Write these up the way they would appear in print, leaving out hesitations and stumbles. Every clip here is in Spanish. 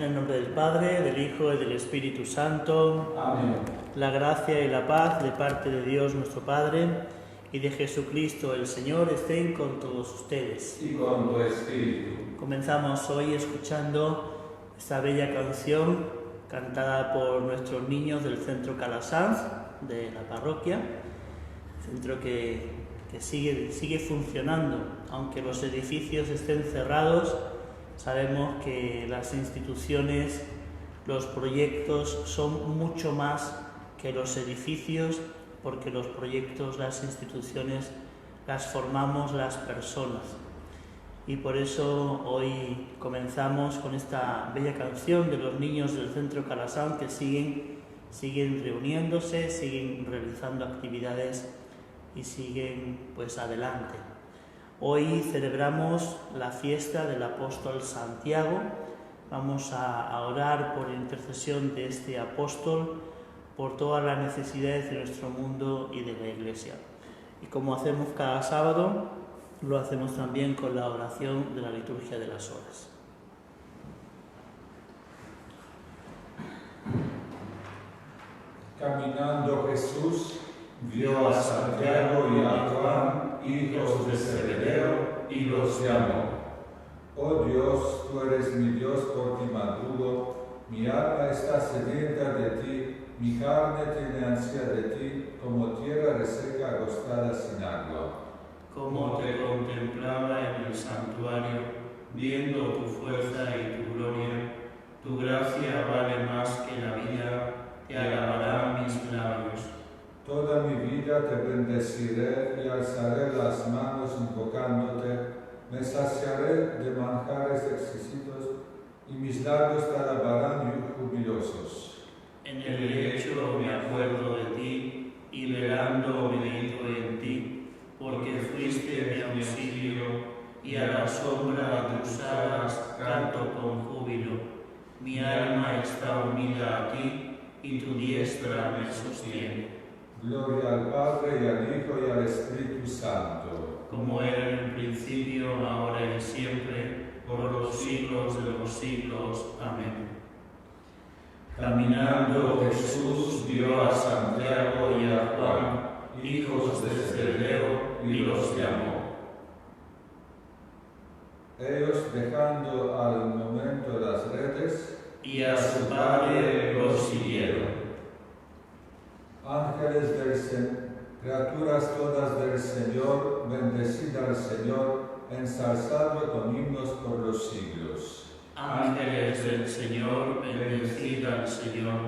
el nombre del Padre, del Hijo y del Espíritu Santo. Amén. La gracia y la paz de parte de Dios nuestro Padre y de Jesucristo el Señor estén con todos ustedes. Y con tu espíritu. Comenzamos hoy escuchando esta bella canción cantada por nuestros niños del Centro Calasanz de la parroquia, centro que sigue funcionando, aunque los edificios estén cerrados. Sabemos que las instituciones, los proyectos son mucho más que los edificios, porque los proyectos, las instituciones las formamos las personas. Y por eso hoy comenzamos con esta bella canción de los niños del Centro Calasanz que siguen reuniéndose, siguen realizando actividades y siguen pues adelante. Hoy celebramos la fiesta del apóstol Santiago. Vamos a orar por intercesión de este apóstol, por todas las necesidades de nuestro mundo y de la Iglesia. Y como hacemos cada sábado, lo hacemos también con la oración de la liturgia de las horas. Caminando Jesús vio a Santiago y a Juan, hijos de Zebedeo, y los llamó. Oh Dios, tú eres mi Dios por ti madrugo, mi alma está sedienta de ti, mi carne tiene ansia de ti, como tierra reseca agostada sin agua. Como te contemplaba en el santuario, viendo tu fuerza y tu gloria, tu gracia vale más que la vida, te alabarán mis labios. Toda mi vida te bendeciré y alzaré las manos invocándote, me saciaré de manjares exquisitos y mis labios te alabarán jubilosos. En el lecho me acuerdo de ti y velando medito en ti, porque fuiste mi auxilio y a la sombra de tus alas canto con júbilo. Mi alma está unida a ti y tu diestra me sostiene. Gloria al Padre y al Hijo y al Espíritu Santo. Como era en el principio, ahora y siempre, por los siglos de los siglos. Amén. Caminando Jesús vio a Santiago y a Juan, hijos de Zebedeo, y los llamó. Ellos, dejando al momento las redes, Y a su padre los siguieron. ángeles del Señor, criaturas todas del Señor, bendecid al Señor, ensalzadlo con himnos por los siglos. Ángeles del Señor, bendecid al Señor.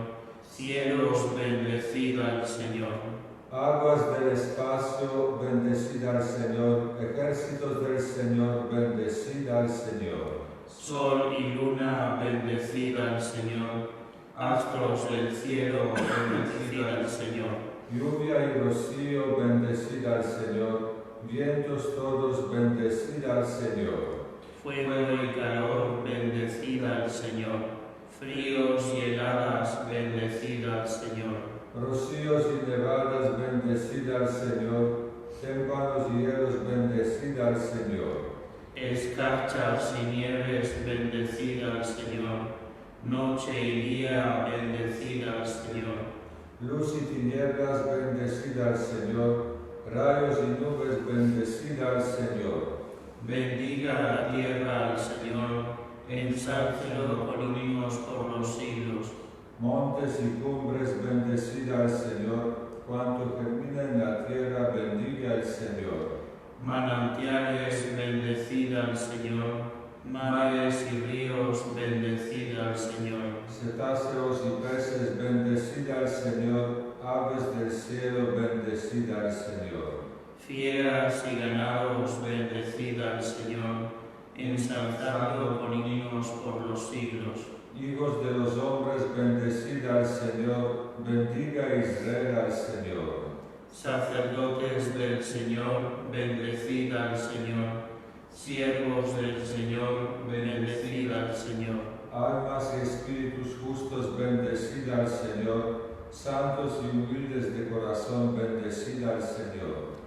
Cielos, bendecid al Señor. Aguas del espacio, bendecid al Señor, ejércitos del Señor, bendecid al Señor. Sol y luna, bendecid al Señor. Astros del cielo, bendecid al Señor. Lluvia y rocío, bendecid al Señor, vientos todos, bendecid al Señor. Fuego y calor, bendecid al Señor. Fríos y heladas, bendecid al Señor. Rocíos y nevadas, bendecid al Señor, témpanos y hielos, bendecid al Señor. Escarchas y nieves, bendecid al Señor. Noche y día, bendecid al Señor. Luz y tinieblas, bendecid al Señor, rayos y nubes, bendecid al Señor. Bendiga la tierra al Señor, ensálcelo con himnos por los siglos. Montes y cumbres, bendecid al Señor, cuanto germina en la tierra, bendiga al Señor. Manantiales, bendecid al Señor. Mares y ríos, bendecid al Señor. Cetáceos y peces, bendecid al Señor, aves del cielo, bendecid al Señor. Fieras y ganados, bendecid al Señor, ensalzadlo con himnos por los siglos. Hijos de los hombres, bendecid al Señor, bendiga Israel al Señor. Sacerdotes del Señor, bendecid al Señor. Siervos del Señor, bendecid al Señor. Almas y espíritus justos, bendecid al Señor. Santos y humildes de corazón, bendecid al Señor.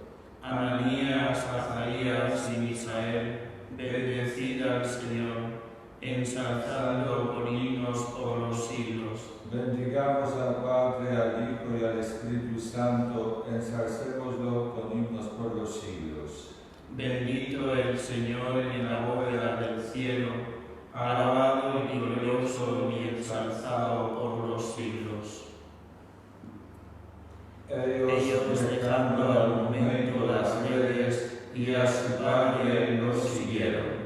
Ananías, Azarías y Misael, bendecid al Señor. ensalzando con himnos por los siglos. Bendigamos al Padre, al Hijo y al Espíritu Santo, ensalcémoslo con himnos por los siglos. Bendito el Señor en la bóveda del cielo, alabado y glorioso y ensalzado por los siglos. Ellos dejando al momento las leyes y a su Padre lo siguieron.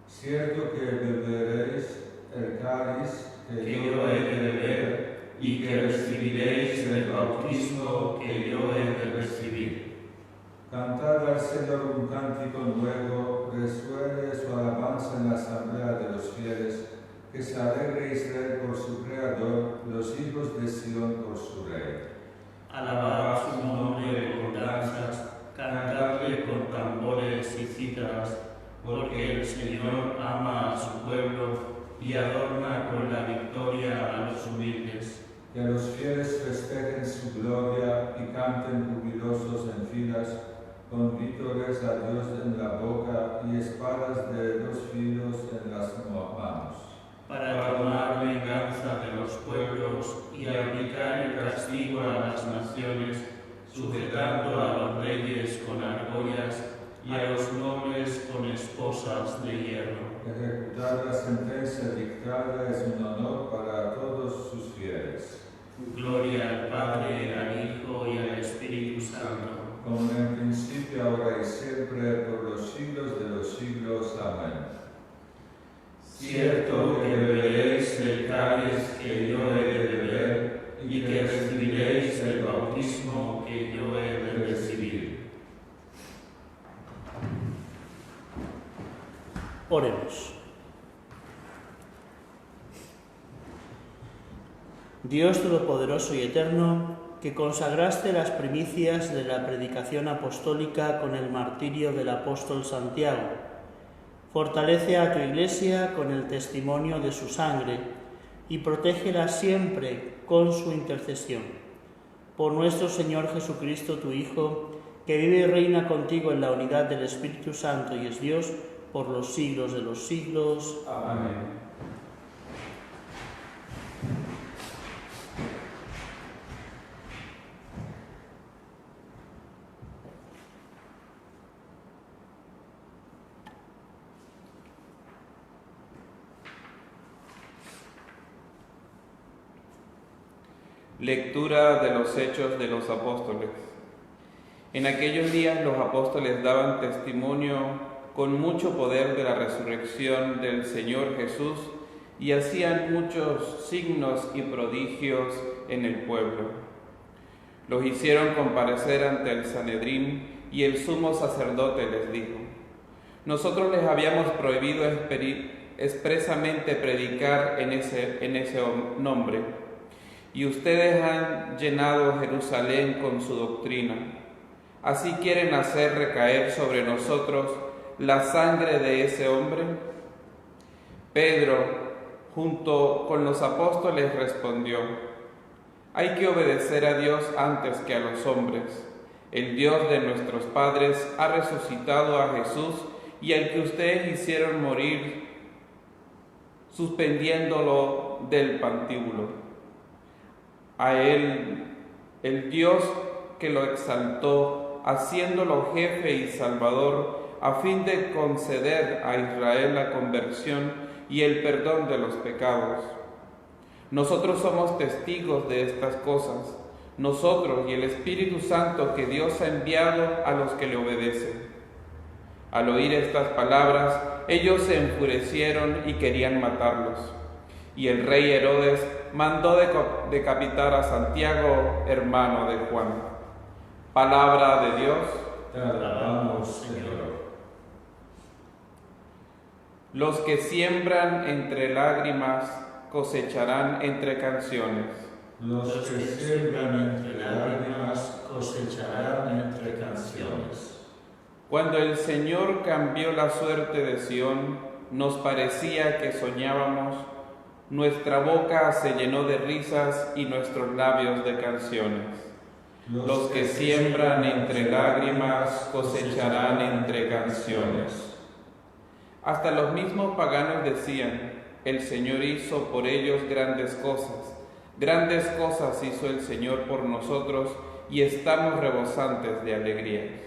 Cierto que beberéis el cáliz Que yo he de beber y que recibiréis el bautismo que yo he de recibir. Cantad al Señor un cántico nuevo, resuene su alabanza en la asamblea de los fieles, que se alegre Israel por su Creador, los hijos de Sión por su Rey. Alabad su nombre con danzas, cantadle con tambores y cítaras, porque el Señor ama a su pueblo y adorna con la victoria a los humildes. Que los fieles festejen su gloria y canten jubilosos en filas, con vítores a Dios en la boca y espadas de 2 filos en las manos. Para tomar venganza de los pueblos y aplicar el castigo a las naciones, sujetando a los reyes con argollas y a los nobles con esposas de hierro. Ejecutar la sentencia dictada es un honor para todos sus fieles. Gloria al Padre, al Hijo y al Espíritu Santo. Como en principio, ahora y siempre, por los siglos de los siglos. Amén. Cierto que beberéis el cáliz que yo he de beber y que recibiréis el bautismo que yo he de recibir. Oremos. Dios Todopoderoso y Eterno, que consagraste las primicias de la predicación apostólica con el martirio del apóstol Santiago, fortalece a tu Iglesia con el testimonio de su sangre y protégela siempre con su intercesión. Por nuestro Señor Jesucristo, tu Hijo, que vive y reina contigo en la unidad del Espíritu Santo y es Dios por los siglos de los siglos. Amén. Lectura de los Hechos de los Apóstoles. En aquellos días los apóstoles daban testimonio con mucho poder de la resurrección del Señor Jesús y hacían muchos signos y prodigios en el pueblo. Los hicieron comparecer ante el Sanedrín y el sumo sacerdote les dijo: nosotros les habíamos prohibido expresamente predicar en ese nombre, y ustedes han llenado Jerusalén con su doctrina. ¿Así quieren hacer recaer sobre nosotros la sangre de ese hombre? Pedro, junto con los apóstoles, respondió: hay que obedecer a Dios antes que a los hombres. El Dios de nuestros padres ha resucitado a Jesús, y al que ustedes hicieron morir suspendiéndolo del patíbulo. A él, el Dios que lo exaltó, haciéndolo jefe y salvador, a fin de conceder a Israel la conversión y el perdón de los pecados. Nosotros somos testigos de estas cosas, nosotros y el Espíritu Santo que Dios ha enviado a los que le obedecen. Al oír estas palabras, ellos se enfurecieron y querían matarlos. Y el rey Herodes mandó decapitar a Santiago, hermano de Juan. Palabra de Dios. Te alabamos, Señor. Los que siembran entre lágrimas cosecharán entre canciones. Los que siembran entre lágrimas cosecharán entre canciones. Cuando el Señor cambió la suerte de Sión, nos parecía que soñábamos. Nuestra boca se llenó de risas y nuestros labios de canciones. Los que siembran entre lágrimas cosecharán entre canciones. Hasta los mismos paganos decían: el Señor hizo por ellos grandes cosas hizo el Señor por nosotros, y estamos rebosantes de alegría.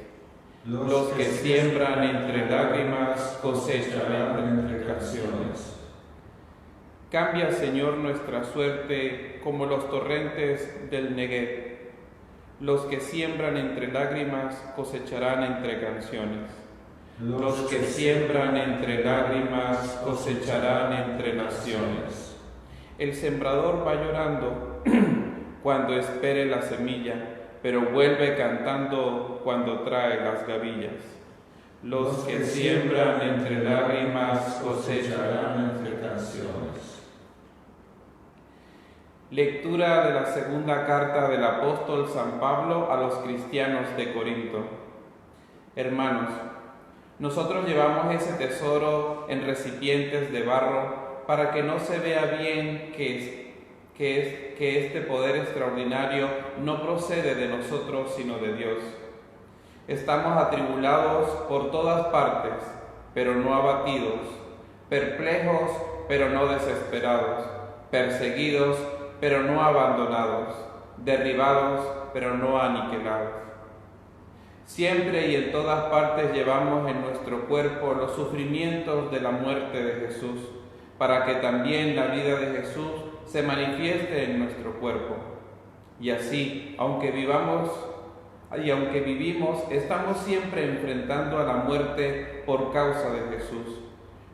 Los que siembran entre lágrimas cosecharán entre canciones. Cambia, Señor, nuestra suerte como los torrentes del Negev. Los que siembran entre lágrimas cosecharán entre canciones. Los que siembran entre lágrimas cosecharán entre naciones. El sembrador va llorando cuando espere la semilla, pero vuelve cantando cuando trae las gavillas. Los que siembran entre lágrimas cosecharán entre canciones. Lectura de la segunda carta del apóstol San Pablo a los cristianos de Corinto. Hermanos, nosotros llevamos ese tesoro en recipientes de barro para que no se vea bien que este poder extraordinario no procede de nosotros sino de Dios. Estamos atribulados por todas partes, pero no abatidos, perplejos, pero no desesperados, perseguidos, pero no abandonados, derribados, pero no aniquilados. Siempre y en todas partes llevamos en nuestro cuerpo los sufrimientos de la muerte de Jesús, para que también la vida de Jesús se manifieste en nuestro cuerpo. Y así, aunque vivimos, estamos siempre enfrentando a la muerte por causa de Jesús,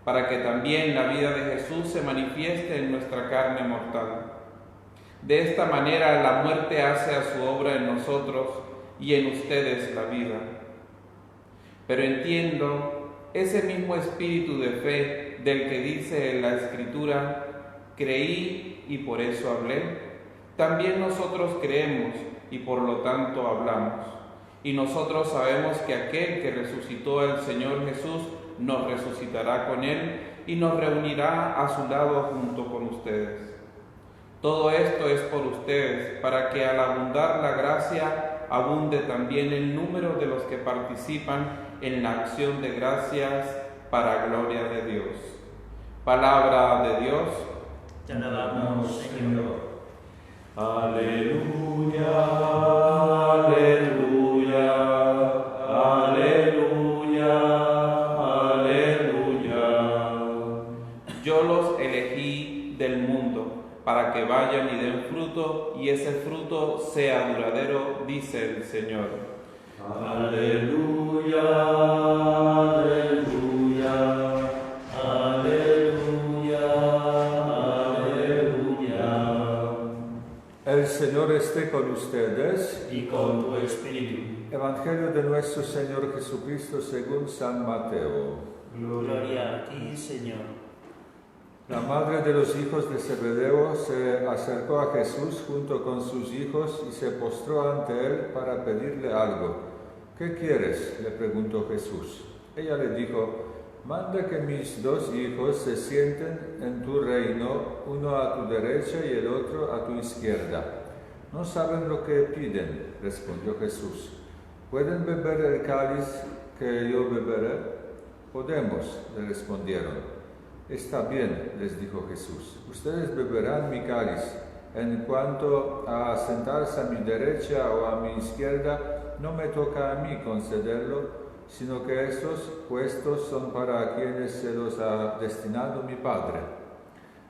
para que también la vida de Jesús se manifieste en nuestra carne mortal. De esta manera la muerte hace a su obra en nosotros y en ustedes la vida. Pero entiendo ese mismo espíritu de fe del que dice en la Escritura: creí y por eso hablé. También nosotros creemos y por lo tanto hablamos. Y nosotros sabemos que aquel que resucitó al Señor Jesús nos resucitará con Él y nos reunirá a su lado junto con ustedes. Todo esto es por ustedes, para que al abundar la gracia, abunde también el número de los que participan en la acción de gracias para gloria de Dios. Palabra de Dios. Te alabamos, Señor. Aleluya, aleluya, aleluya, aleluya. Yo los elegí del mundo para que vayan y den fruto, y ese fruto sea duradero, dice el Señor. Aleluya, aleluya, aleluya, aleluya. El Señor esté con ustedes Y con tu espíritu. Evangelio de nuestro Señor Jesucristo según San Mateo. Gloria a ti, Señor. La madre de los hijos de Zebedeo se acercó a Jesús junto con sus hijos y se postró ante él para pedirle algo. ¿Qué quieres?, le preguntó Jesús. Ella le dijo: manda que mis 2 hijos se sienten en tu reino, uno a tu derecha y el otro a tu izquierda. No saben lo que piden, respondió Jesús. ¿Pueden beber el cáliz que yo beberé? Podemos, le respondieron. Está bien, les dijo Jesús, ustedes beberán mi cáliz. En cuanto a sentarse a mi derecha o a mi izquierda, no me toca a mí concederlo, sino que estos puestos son para quienes se los ha destinado mi Padre.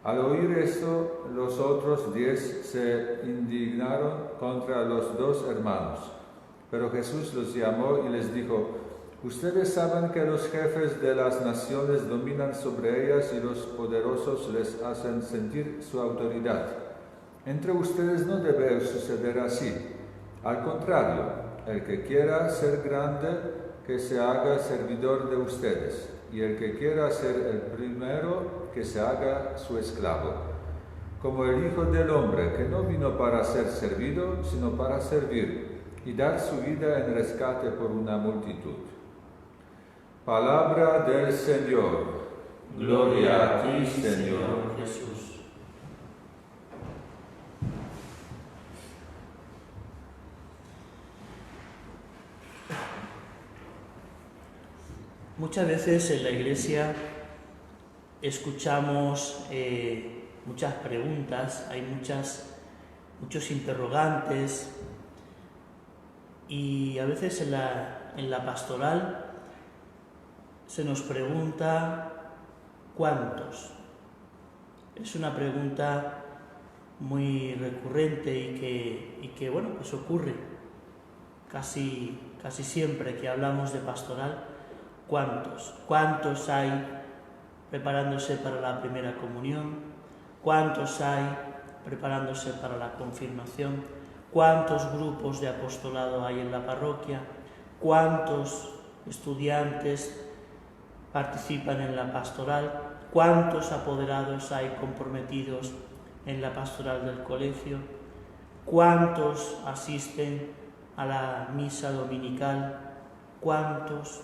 Al oír esto, los otros 10 se indignaron contra los 2 hermanos. Pero Jesús los llamó y les dijo: ustedes saben que los jefes de las naciones dominan sobre ellas y los poderosos les hacen sentir su autoridad. Entre ustedes no debe suceder así. Al contrario, el que quiera ser grande, que se haga servidor de ustedes, y el que quiera ser el primero, que se haga su esclavo. Como el Hijo del Hombre, que no vino para ser servido, sino para servir, y dar su vida en rescate por una multitud. Palabra del Señor. Gloria a ti, Señor Jesús. Muchas veces en la Iglesia escuchamos muchas preguntas, hay muchos interrogantes, y a veces en la pastoral se nos pregunta ¿cuántos? Es una pregunta muy recurrente y que bueno, pues ocurre casi siempre que hablamos de pastoral. ¿Cuántos? ¿Cuántos hay preparándose para la primera comunión? ¿Cuántos hay preparándose para la confirmación? ¿Cuántos grupos de apostolado hay en la parroquia? ¿Cuántos estudiantes participan en la pastoral? ¿Cuántos apoderados hay comprometidos en la pastoral del colegio? ¿Cuántos asisten a la misa dominical? ¿Cuántos?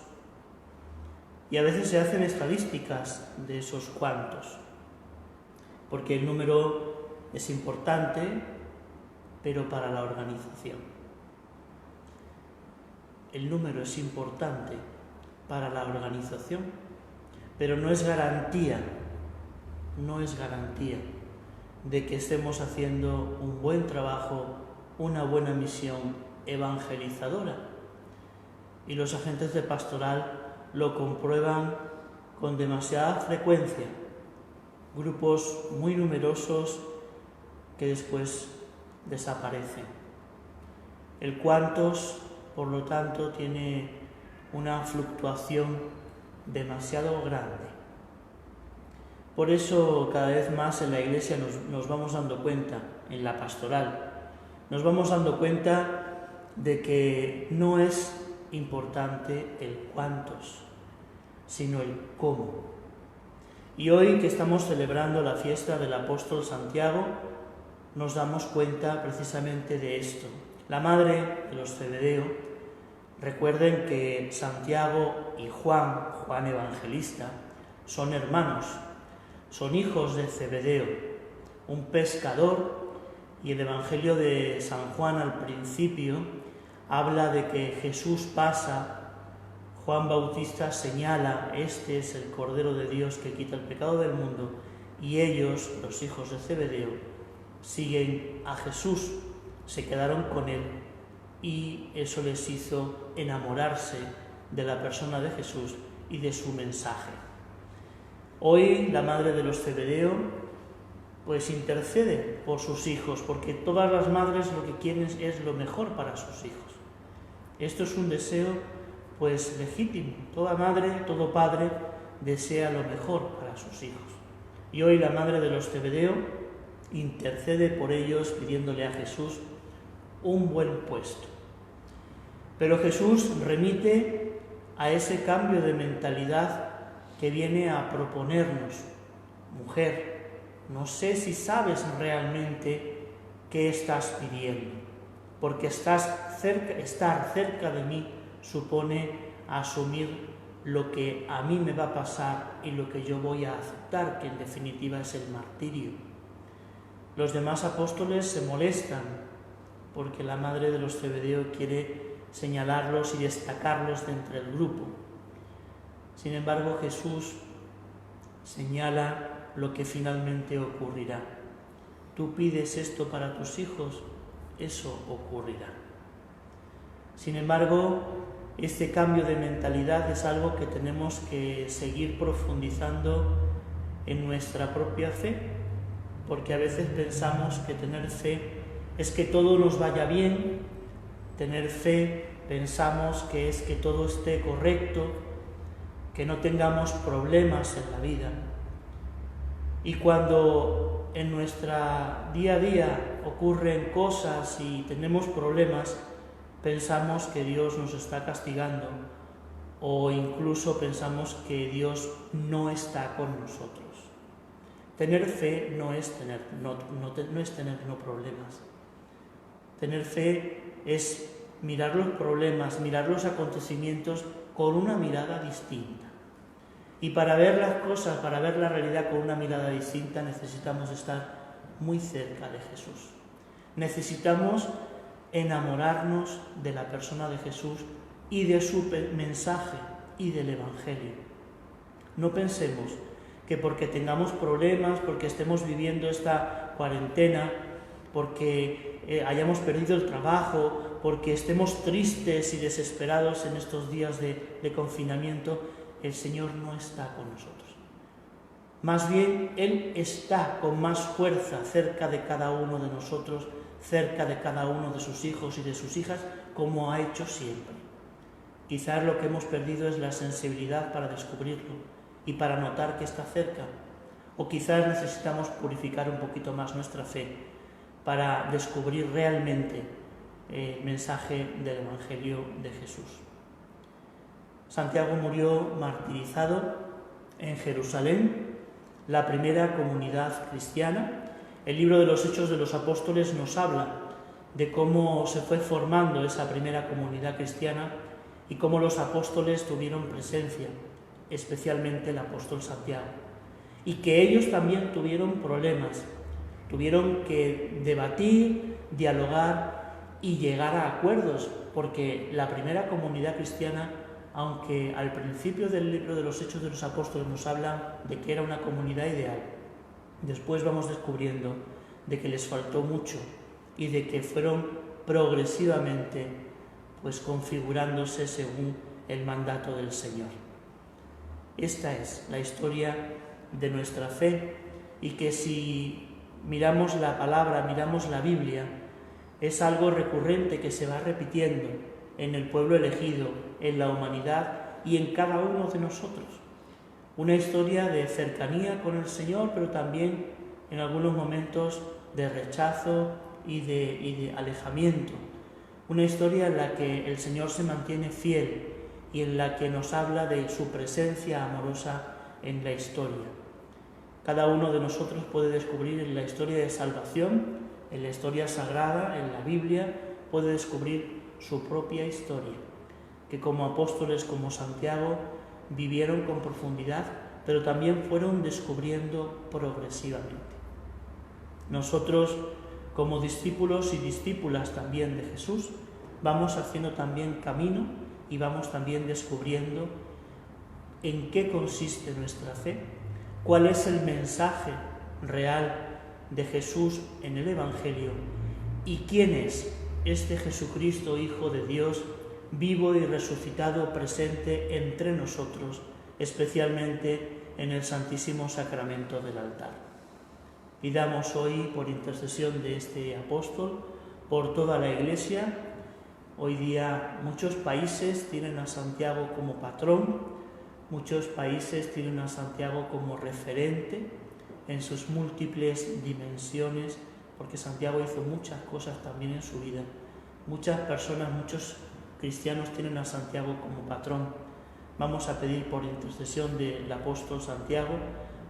Y a veces se hacen estadísticas de esos cuántos, porque el número es importante, pero para la organización. El número es importante para la organización, pero no es garantía de que estemos haciendo un buen trabajo, una buena misión evangelizadora. Y los agentes de pastoral lo comprueban con demasiada frecuencia. Grupos muy numerosos que después desaparecen. El cuántos, por lo tanto, tiene una fluctuación demasiado grande. Por eso cada vez más en la Iglesia nos vamos dando cuenta, en la pastoral, nos vamos dando cuenta de que no es importante el cuántos, sino el cómo. Y hoy que estamos celebrando la fiesta del apóstol Santiago, nos damos cuenta precisamente de esto. La madre de los Zebedeo, recuerden que Santiago y Juan Evangelista, son hermanos, son hijos de Zebedeo, un pescador, y el Evangelio de San Juan al principio habla de que Jesús pasa, Juan Bautista señala, este es el Cordero de Dios que quita el pecado del mundo, y ellos, los hijos de Zebedeo, siguen a Jesús, se quedaron con él, y eso les hizo enamorarse de la persona de Jesús y de su mensaje. Hoy la madre de los Zebedeo pues intercede por sus hijos, porque todas las madres lo que quieren es lo mejor para sus hijos. Esto es un deseo pues legítimo. Toda madre, todo padre desea lo mejor para sus hijos. Y hoy la madre de los Zebedeo intercede por ellos pidiéndole a Jesús un buen puesto. Pero Jesús remite a ese cambio de mentalidad que viene a proponernos. Mujer, no sé si sabes realmente qué estás pidiendo, porque estar cerca de mí supone asumir lo que a mí me va a pasar y lo que yo voy a aceptar, que en definitiva es el martirio. Los demás apóstoles se molestan porque la madre de los Zebedeo quiere señalarlos y destacarlos de entre el grupo. Sin embargo, Jesús señala lo que finalmente ocurrirá. Tú pides esto para tus hijos, eso ocurrirá. Sin embargo, este cambio de mentalidad es algo que tenemos que seguir profundizando en nuestra propia fe, porque a veces pensamos que tener fe es que todo nos vaya bien, tener fe pensamos que es que todo esté correcto, que no tengamos problemas en la vida. Y cuando en nuestra día a día ocurren cosas y tenemos problemas, pensamos que Dios nos está castigando o incluso pensamos que Dios no está con nosotros. Tener fe no es tener problemas. Tener fe es mirar los problemas, mirar los acontecimientos con una mirada distinta. Y para ver las cosas, para ver la realidad con una mirada distinta, necesitamos estar muy cerca de Jesús. Necesitamos enamorarnos de la persona de Jesús y de su mensaje y del Evangelio. No pensemos que porque tengamos problemas, porque estemos viviendo esta cuarentena, porque hayamos perdido el trabajo, porque estemos tristes y desesperados en estos días de confinamiento, el Señor no está con nosotros. Más bien, Él está con más fuerza cerca de cada uno de nosotros, cerca de cada uno de sus hijos y de sus hijas, como ha hecho siempre. Quizás lo que hemos perdido es la sensibilidad para descubrirlo y para notar que está cerca. O quizás necesitamos purificar un poquito más nuestra fe para descubrir realmente el mensaje del Evangelio de Jesús. Santiago murió martirizado en Jerusalén, la primera comunidad cristiana. El libro de los Hechos de los Apóstoles nos habla de cómo se fue formando esa primera comunidad cristiana y cómo los apóstoles tuvieron presencia, especialmente el apóstol Santiago, y que ellos también tuvieron problemas, tuvieron que debatir, dialogar y llegar a acuerdos, porque la primera comunidad cristiana, aunque al principio del libro de los Hechos de los Apóstoles nos habla de que era una comunidad ideal, después vamos descubriendo de que les faltó mucho y de que fueron progresivamente configurándose según el mandato del Señor. Esta es la historia de nuestra fe, y que si miramos la palabra, miramos la Biblia, es algo recurrente que se va repitiendo en el pueblo elegido, en la humanidad y en cada uno de nosotros. Una historia de cercanía con el Señor, pero también en algunos momentos de rechazo y de alejamiento. Una historia en la que el Señor se mantiene fiel y en la que nos habla de su presencia amorosa en la historia. Cada uno de nosotros puede descubrir en la historia de salvación, en la historia sagrada, en la Biblia, puede descubrir su propia historia, que como apóstoles como Santiago vivieron con profundidad, pero también fueron descubriendo progresivamente. Nosotros, como discípulos y discípulas también de Jesús, vamos haciendo también camino y vamos también descubriendo en qué consiste nuestra fe, cuál es el mensaje real de Jesús en el Evangelio y quién es este Jesucristo, Hijo de Dios, vivo y resucitado, presente entre nosotros, especialmente en el Santísimo Sacramento del altar. Pidamos hoy, por intercesión de este apóstol, por toda la Iglesia. Hoy día muchos países tienen a Santiago como patrón, muchos países tienen a Santiago como referente en sus múltiples dimensiones, porque Santiago hizo muchas cosas también en su vida. Muchas personas, muchos cristianos tienen a Santiago como patrón. Vamos a pedir por intercesión del apóstol Santiago,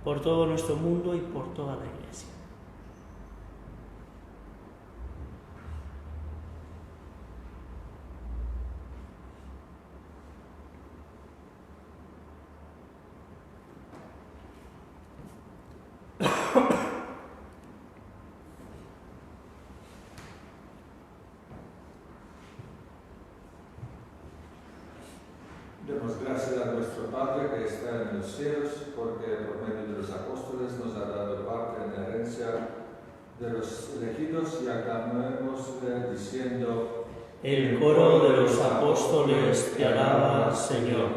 por todo nuestro mundo y por toda la Iglesia. Demos gracias a nuestro Padre que está en los cielos, porque por medio de los apóstoles nos ha dado parte en la herencia de los elegidos, y aclamemos diciendo: El coro de los apóstoles te alaba, Señor.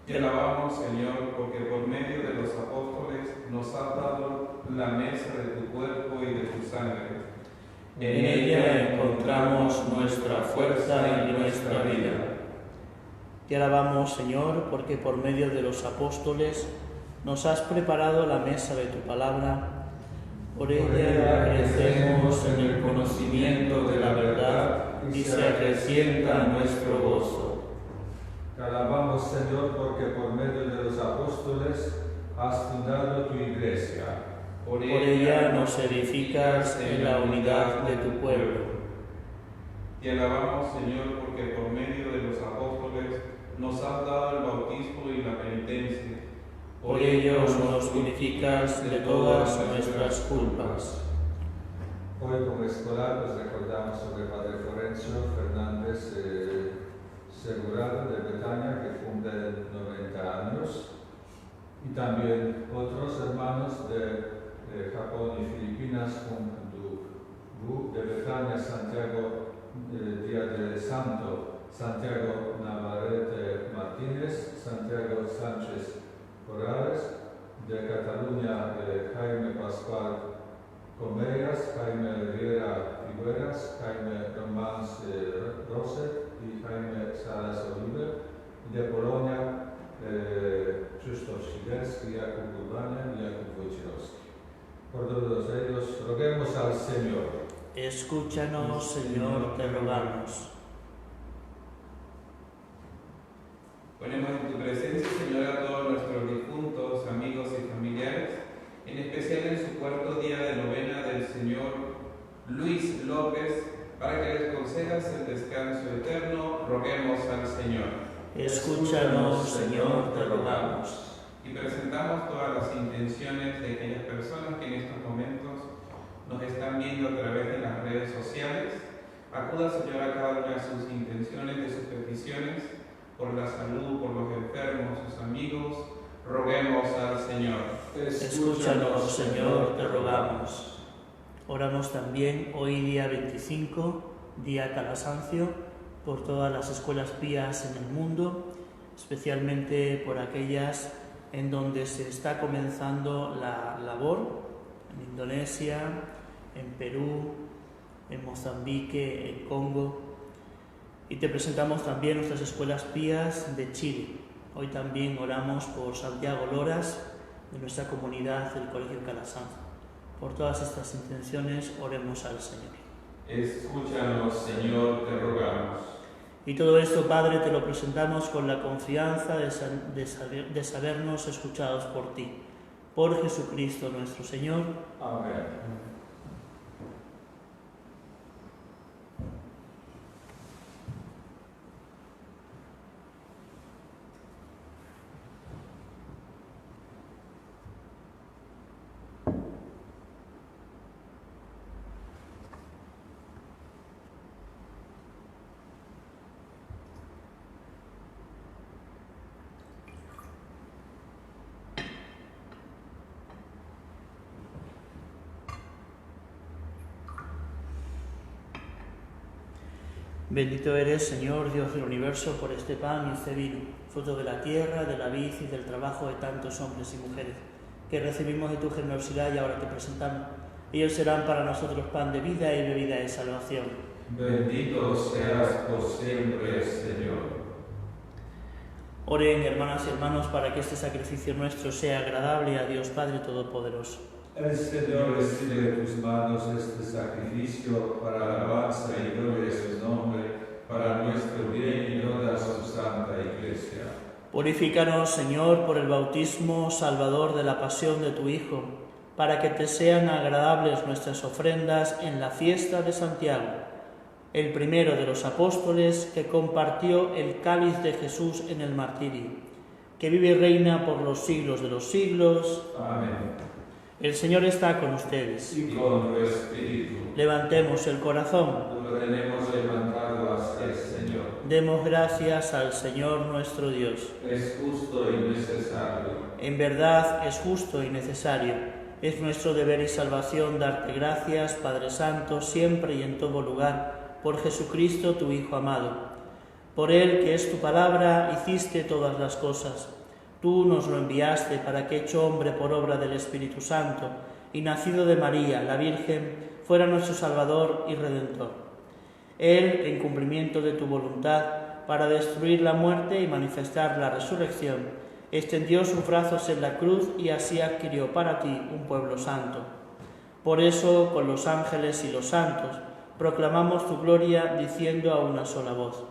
Te alabamos, Señor, porque por medio de los apóstoles nos has dado la mesa de tu cuerpo y de tu sangre. En ella encontramos nuestra fuerza y nuestra vida. Te alabamos, Señor, porque por medio de los apóstoles nos has preparado la mesa de tu palabra. Por ella crecemos en el conocimiento de la verdad y se acrecienta nuestro gozo. Te alabamos, Señor, porque por medio de los apóstoles has fundado tu iglesia. Por ella nos edificas en la unidad de tu pueblo. Te alabamos, Señor, porque por medio de los apóstoles nos has dado el bautismo y la penitencia. Por ellos nos purificas de todas nuestras culpas. Hoy como escolar nos recordamos sobre Padre Florencio Fernández Segurado de Betania, que cumple 90 años. y también otros hermanos de Japón y Filipinas, de Betania, Santiago Día de Santo, Santiago Navarrete Martínez, Santiago Sánchez Corrales, de Cataluña Jaime Pascual Comellas, Jaime Riera Figueras, Jaime Romans Roset y Jaime Salas Oliver, de Polonia Krzysztof Sigerski, Jakub Urbania y Jakub Wojciechowski. Por todos ellos, roguemos al Señor. Escúchanos, Señor, te rogamos. Ponemos en tu presencia, Señor, a todos nuestros difuntos, amigos y familiares, en especial en su cuarto día de novena del Señor Luis López, para que les concedas el descanso eterno. Roguemos al Señor. Escúchanos, Señor, te rogamos. Y presentamos todas las intenciones de aquellas personas que en estos momentos nos están viendo a través de las redes sociales. Acuda, Señor, a cada una de sus intenciones, de sus peticiones, por la salud, por los enfermos, sus amigos. Roguemos al Señor. Escúchanos, Señor, te rogamos. Oramos también hoy día 25, día Calasancio, por todas las escuelas pías en el mundo, especialmente por aquellas en donde se está comenzando la labor, en Indonesia, en Perú, en Mozambique, en Congo. Y te presentamos también nuestras escuelas pías de Chile. Hoy también oramos por Santiago Loras, de nuestra comunidad del Colegio Calasanz. Por todas estas intenciones, oremos al Señor. Escúchanos, Señor, te rogamos. Y todo esto, Padre, te lo presentamos con la confianza de sabernos escuchados por ti. Por Jesucristo nuestro Señor. Amén. Bendito eres, Señor, Dios del universo, por este pan y este vino, fruto de la tierra, de la vid y del trabajo de tantos hombres y mujeres, que recibimos de tu generosidad y ahora te presentamos. Ellos serán para nosotros pan de vida y bebida de salvación. Bendito seas por siempre, Señor. Oren, hermanas y hermanos, para que este sacrificio nuestro sea agradable a Dios Padre Todopoderoso. El Señor recibe de tus manos este sacrificio para alabanza y gloria de su nombre, para nuestro bien y toda su santa Iglesia. Purifícanos, Señor, por el bautismo salvador de la pasión de tu Hijo, para que te sean agradables nuestras ofrendas en la fiesta de Santiago, el primero de los apóstoles que compartió el cáliz de Jesús en el martirio, que vive y reina por los siglos de los siglos. Amén. El Señor está con ustedes. Y con tu espíritu. Levantemos el corazón. Lo tenemos levantado hacia el Señor. Demos gracias al Señor nuestro Dios. Es justo y necesario. En verdad es justo y necesario. Es nuestro deber y salvación darte gracias, Padre Santo, siempre y en todo lugar, por Jesucristo, tu Hijo amado. Por Él, que es tu palabra, hiciste todas las cosas. Tú nos lo enviaste para que, hecho hombre por obra del Espíritu Santo y nacido de María, la Virgen, fuera nuestro Salvador y Redentor. Él, en cumplimiento de tu voluntad, para destruir la muerte y manifestar la resurrección, extendió sus brazos en la cruz y así adquirió para ti un pueblo santo. Por eso, con los ángeles y los santos, proclamamos tu gloria diciendo a una sola voz: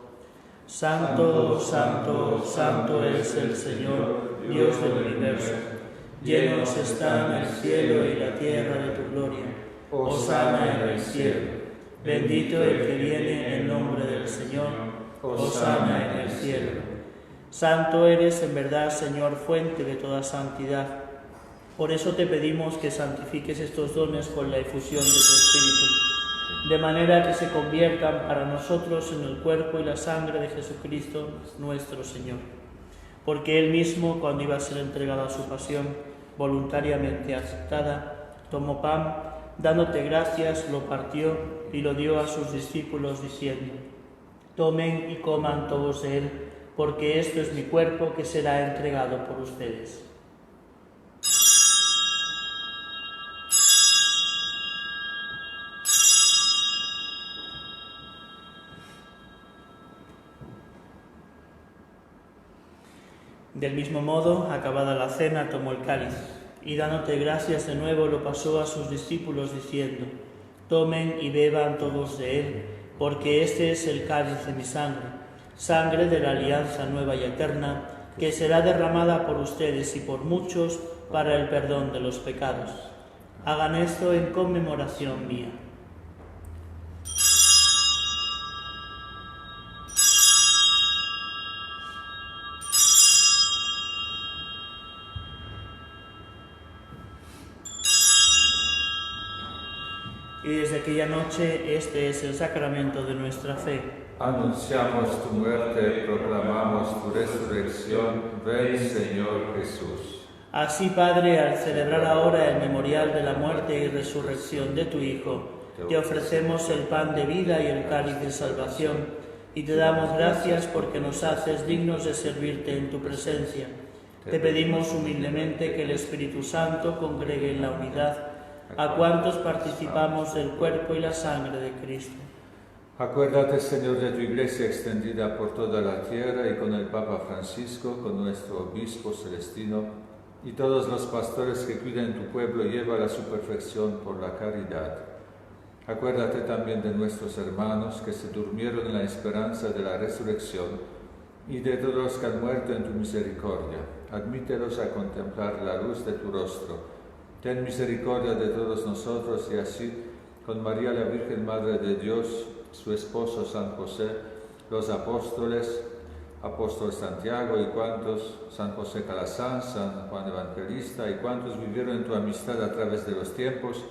Santo, santo, santo es el Señor, Dios del universo. Llenos están el cielo y la tierra de tu gloria. Hosana en el cielo. Bendito el que viene en nombre del Señor. Hosana en el cielo. Santo eres en verdad, Señor, fuente de toda santidad. Por eso te pedimos que santifiques estos dones con la efusión de tu Espíritu, de manera que se conviertan para nosotros en el cuerpo y la sangre de Jesucristo nuestro Señor. porque él mismo, cuando iba a ser entregado a su pasión, voluntariamente aceptada, tomó pan, dándote gracias, lo partió y lo dio a sus discípulos, diciendo: tomen y coman todos de él, porque esto es mi cuerpo que será entregado por ustedes. Del mismo modo, acabada la cena, tomó el cáliz y dándote gracias de nuevo lo pasó a sus discípulos diciendo: tomen y beban todos de él, porque este es el cáliz de mi sangre, sangre de la alianza nueva y eterna, que será derramada por ustedes y por muchos para el perdón de los pecados. Hagan esto en conmemoración mía. Y desde aquella noche este es el sacramento de nuestra fe. Anunciamos tu muerte, proclamamos tu resurrección. Ven, Señor Jesús. Así, Padre, al celebrar ahora el memorial de la muerte y resurrección de tu Hijo, te ofrecemos el pan de vida y el cáliz de salvación, y te damos gracias porque nos haces dignos de servirte en tu presencia. Te pedimos humildemente que el Espíritu Santo congregue en la unidad a cuantos participamos del cuerpo y la sangre de Cristo. Acuérdate, Señor, de tu Iglesia extendida por toda la tierra y con el Papa Francisco, con nuestro Obispo Celestino y todos los pastores que cuidan tu pueblo, lleva a la su perfección por la caridad. Acuérdate también de nuestros hermanos que se durmieron en la esperanza de la resurrección y de todos los que han muerto en tu misericordia. Admítelos a contemplar la luz de tu rostro. Ten misericordia de todos nosotros y así, con María la Virgen Madre de Dios, su esposo San José, los apóstoles, apóstol Santiago y cuantos, San José Calasanz, San Juan Evangelista y cuantos vivieron en tu amistad a través de los tiempos,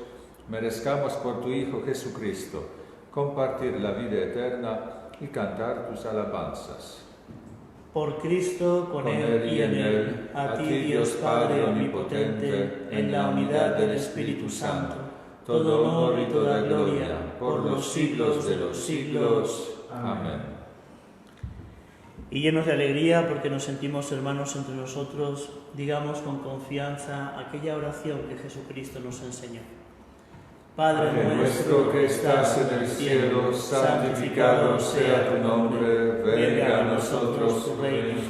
merezcamos por tu Hijo Jesucristo compartir la vida eterna y cantar tus alabanzas. Por Cristo, con Él y en Él, a ti, Dios Padre Omnipotente, en la unidad del Espíritu Santo, todo honor y toda gloria, por los siglos de los siglos. Amén. Y llenos de alegría, porque nos sentimos hermanos entre nosotros, digamos con confianza aquella oración que Jesucristo nos enseñó. Padre nuestro que estás en el cielo, santificado sea tu nombre, venga a nosotros tu reino,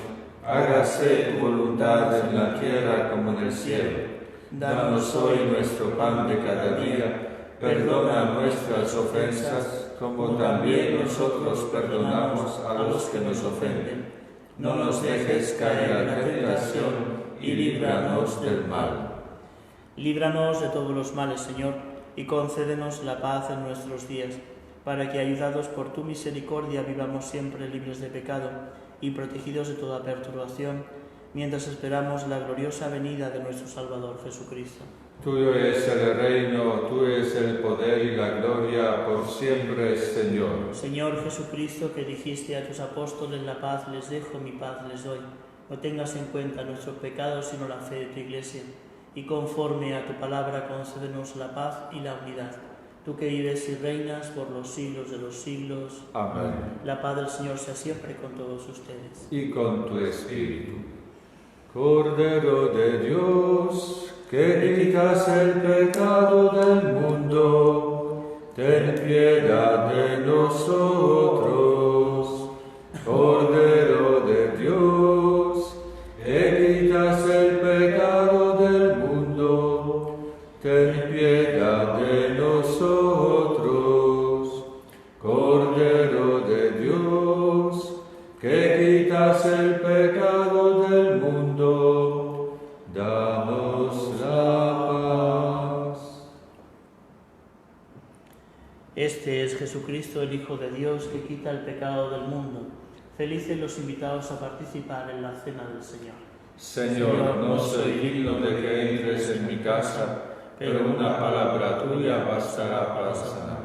hágase tu voluntad en la tierra como en el cielo. Danos hoy nuestro pan de cada día, perdona nuestras ofensas, como también nosotros perdonamos a los que nos ofenden. No nos dejes caer en la tentación y líbranos del mal. Líbranos de todos los males, Señor, y concédenos la paz en nuestros días, para que, ayudados por tu misericordia, vivamos siempre libres de pecado y protegidos de toda perturbación, mientras esperamos la gloriosa venida de nuestro Salvador Jesucristo. Tuyo es el reino, tuyo es el poder y la gloria por siempre, Señor. Señor Jesucristo, que dijiste a tus apóstoles: la paz les dejo, mi paz les doy. No tengas en cuenta nuestros pecados, sino la fe de tu Iglesia. Y conforme a tu palabra, concédenos la paz y la unidad. Tú que vives y reinas por los siglos de los siglos. Amén. La paz del Señor sea siempre con todos ustedes. Y con tu espíritu. Cordero de Dios, que quitas el pecado del mundo, ten piedad de nosotros. Cordero de Dios, que quitas el pecado del mundo, ten piedad de nosotros. Cordero de Dios, que quitas el pecado del mundo, danos la paz. Este es Jesucristo, el Hijo de Dios, que quita el pecado del mundo. Felices los invitados a participar en la cena del Señor. Señor, no soy digno de que entres en mi casa, pero una palabra tuya bastará para sanar.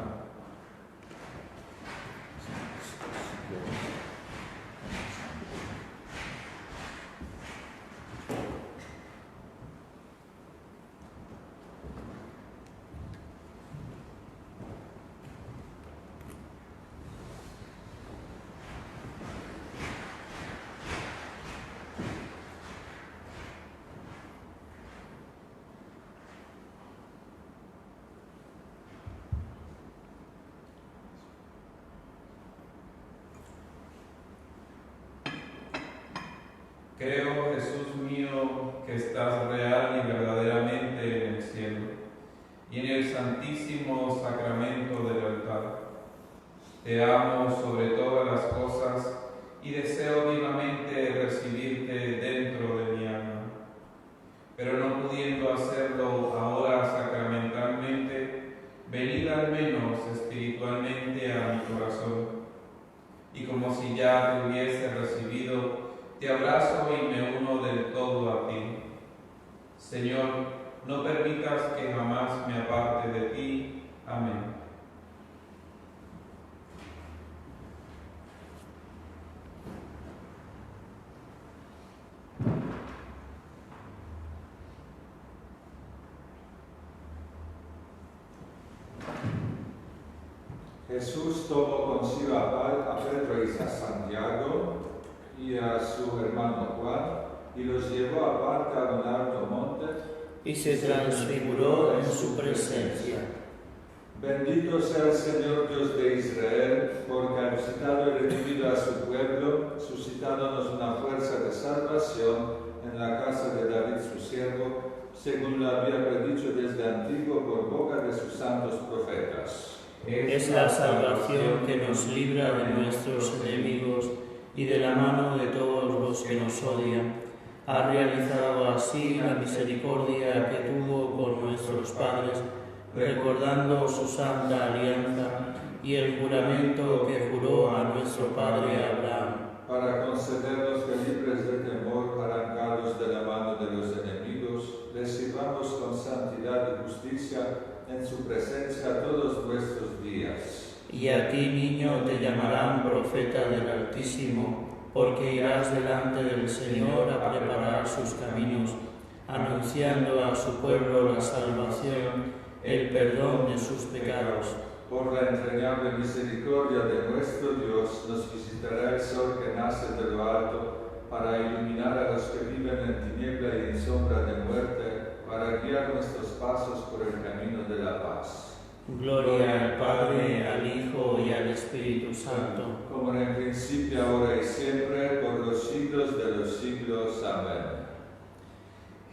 Creo, Jesús mío, que estás real y verdaderamente en el cielo y en el santísimo sacramento del altar. Te amo sobre todas las cosas y deseo vivamente recibirte dentro de mi alma. Pero no pudiendo hacerlo ahora sacramentalmente, venid al menos espiritualmente a mi corazón. Y como si ya te hubiese recibido, te abrazo y me uno del todo a ti. Señor, no permitas que jamás me aparte de ti. Amén. Jesús tomó consigo a Pedro y a Santiago y a su hermano Juan y los llevó aparte a un alto monte y se transfiguró en su presencia. Bendito sea el Señor Dios de Israel, porque ha visitado y redimido a su pueblo, suscitándonos una fuerza de salvación en la casa de David su siervo, según lo había predicho desde antiguo por boca de sus santos profetas. Es la salvación que nos libra de nuestros enemigos y de la mano de todos los que nos odian. Ha realizado así la misericordia que tuvo con nuestros padres, recordando su santa alianza y el juramento que juró a nuestro padre Abraham. Para concedernos que libres de temor, arrancados de la mano de los enemigos, les sirvamos con santidad y justicia en su presencia todos nuestros días. Y a ti, niño, te llamarán profeta del Altísimo, porque irás delante del Señor a preparar sus caminos, anunciando a su pueblo la salvación, el perdón de sus pecados. Por la entrañable misericordia de nuestro Dios, nos visitará el sol que nace de lo alto, para iluminar a los que viven en tiniebla y en sombra de muerte, para guiar nuestros pasos por el camino de la paz. Gloria al Padre, al Hijo y al Espíritu Santo. Como en el principio, ahora y siempre, por los siglos de los siglos. Amén.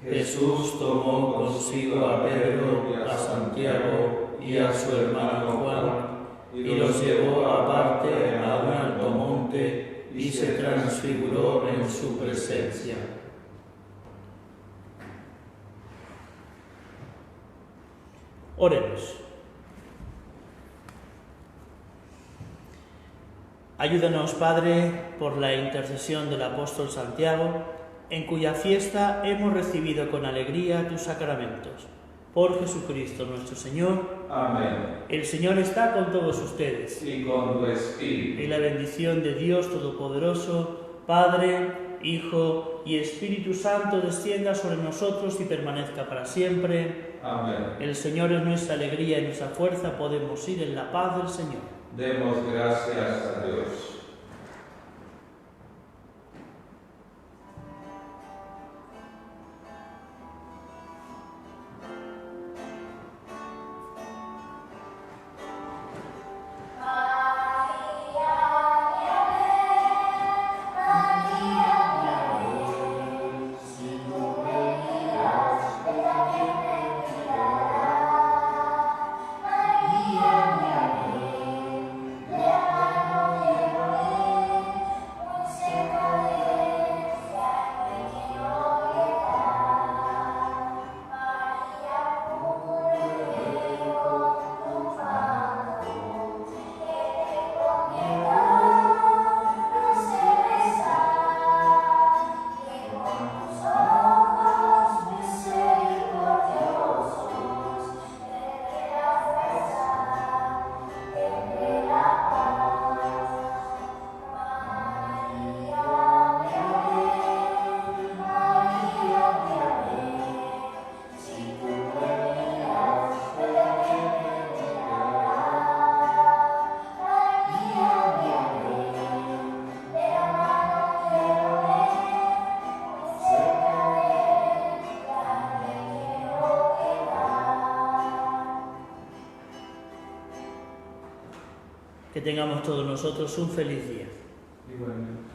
Jesús tomó consigo a Pedro, a Santiago y a su hermano Juan, y los llevó aparte a un alto monte y se transfiguró en su presencia. Oremos. Ayúdanos, Padre, por la intercesión del apóstol Santiago, en cuya fiesta hemos recibido con alegría tus sacramentos. Por Jesucristo nuestro Señor. Amén. El Señor está con todos ustedes. Y con tu espíritu. Y la bendición de Dios Todopoderoso, Padre, Hijo y Espíritu Santo, descienda sobre nosotros y permanezca para siempre. Amén. El Señor es nuestra alegría y nuestra fuerza. Podemos ir en la paz del Señor. Demos gracias a Dios. Que tengamos todos nosotros un feliz día. Igualmente.